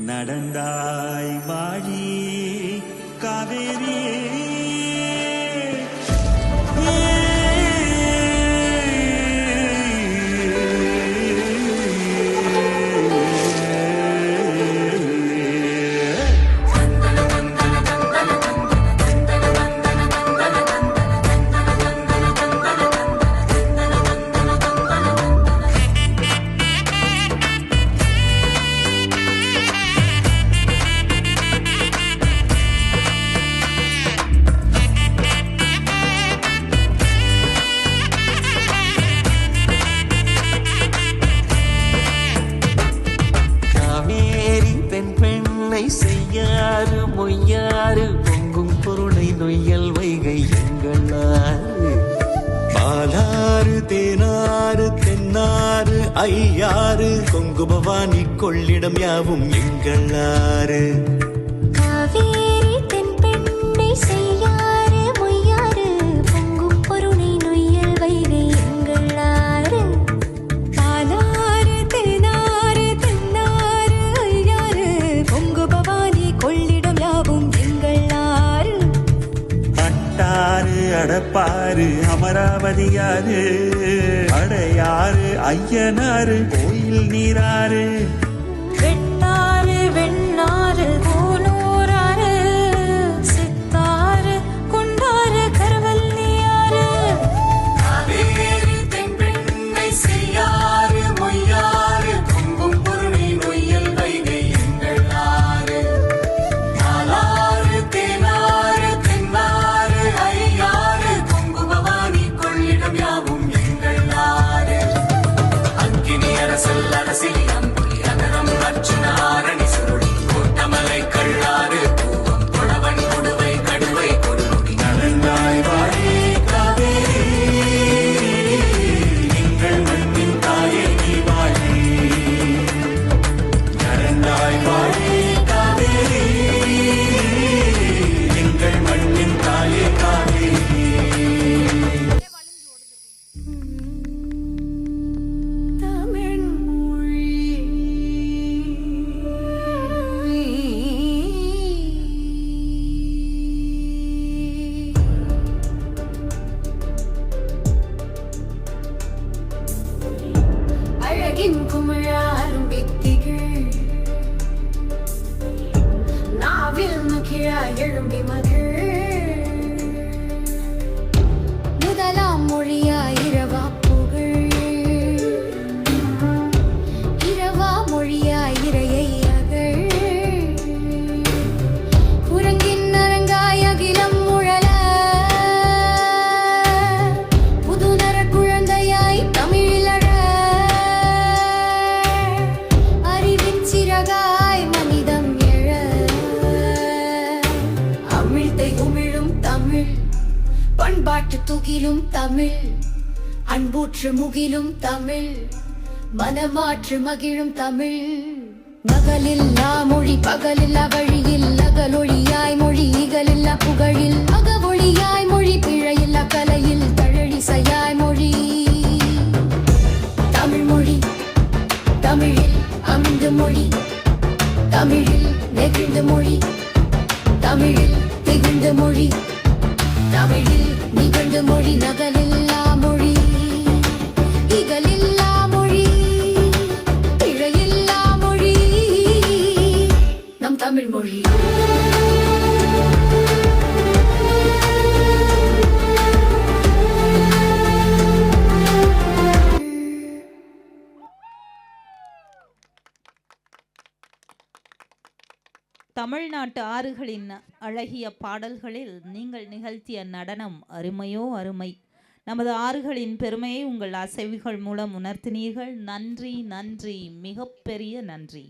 நடந்தாய் வாழி காவேரி செய்யாறு மொய்யாறு பொங்கும் பொருளை நொய்யல் வைகை எங்களாறு பாலாறு தேனாறு தென்னாறு ஐயாறு கொங்கு பவானி கொள்ளிடம் யாவும் எங்களாறு காவேரி தென்பெண்ணை செய்யாறு மொய்யாறு பொங்கும் பொருளை நொய்யல் வைகை எங்களாறு பாலாறு தேனாறு தென்னாறு ஐயாறு பொங்கு பவானி கொள்ளிடம் யாவும் எங்களாறு அட்டாறு அடப்பாறு அமராவதியாறு அடையாறு ஐயனாறு கோயில் நீராறு வெட்டாறு வெண்ணாறு பூனூராறு சித்தாறு குண்டாறு கரவல்லியாறு காவேரி தென்பெண்ணை செய்யாறு மொய்யாறு பொங்கும் பொருளை நொய்யல் வைகை எங்களாறு பாலாறு தேனாறு தென்னாறு ஐயாறு கொங்கு பவானி கொள்ளிடம் யாவும் எங்களாறு அங்கினி அரசல் அரசில் அம்புலி அகரம் அர்ச்சுன ஆரணி சுருளி கோட்டமலை கள்ளாறு பூவம் புலவன் கொடுவை கடுவை கொடுமுடி நடந்தாய் வாழி காவேரி எங்கள் மண்ணின் தாயே நீ வாழி நடந்தாய் வாழி காவேரி எங்கள் மண்ணின் தாயே காவேரி அழகின் குமிழாரும் வித்திகள் நாவில் மகிழா எழும்பி மகிழ் முதலாம் மொழியா இரவா புகழ் இரவா மொழியா இறையை அகழ் குரங்கின் அரங்காய் அகிலம் முழல புதுநர குழந்தையாய் தமிழிலழ அறிவின் சிறகாய் மனிதம் எழ அமிழ்தை உமிழும் தமிழ் பண்பாட்டு துகிலும் தமிழ் அன்பூற்று முகிலும் தமிழ் மனமாற்று மகிழும் தமிழ் நகலில்லா மொழி பகலில்லா வழியில் அகலொழியாய் மொழி இகலில்லா புகழில் அகவொழியாய் மொழி பிழையில்லா கலையில் தழழிசையாய் மொழி தமிழ் மொழி தமிழில் அமிழ்ந்த மொழி தமிழில் நெகிழ்ந்த மொழி தமிழில் திகழ்ந்த மொழி தமிழில் நிகழ்ந்த மொழி நகலில்லா மொழி இகலில்லா மொழி பிழையில்லா மொழி நம் தமிழ் மொழி தமிழ்நாட்டு ஆறுகளின் அழகிய பாடல்களில் நீங்கள் நிகழ்த்திய நடனம் அருமையோ அருமை. நமது ஆறுகளின் பெருமையை உங்கள் அசைவுகள் மூலம் உணர்த்தினீர்கள். நன்றி நன்றி, மிகப்பெரிய நன்றி.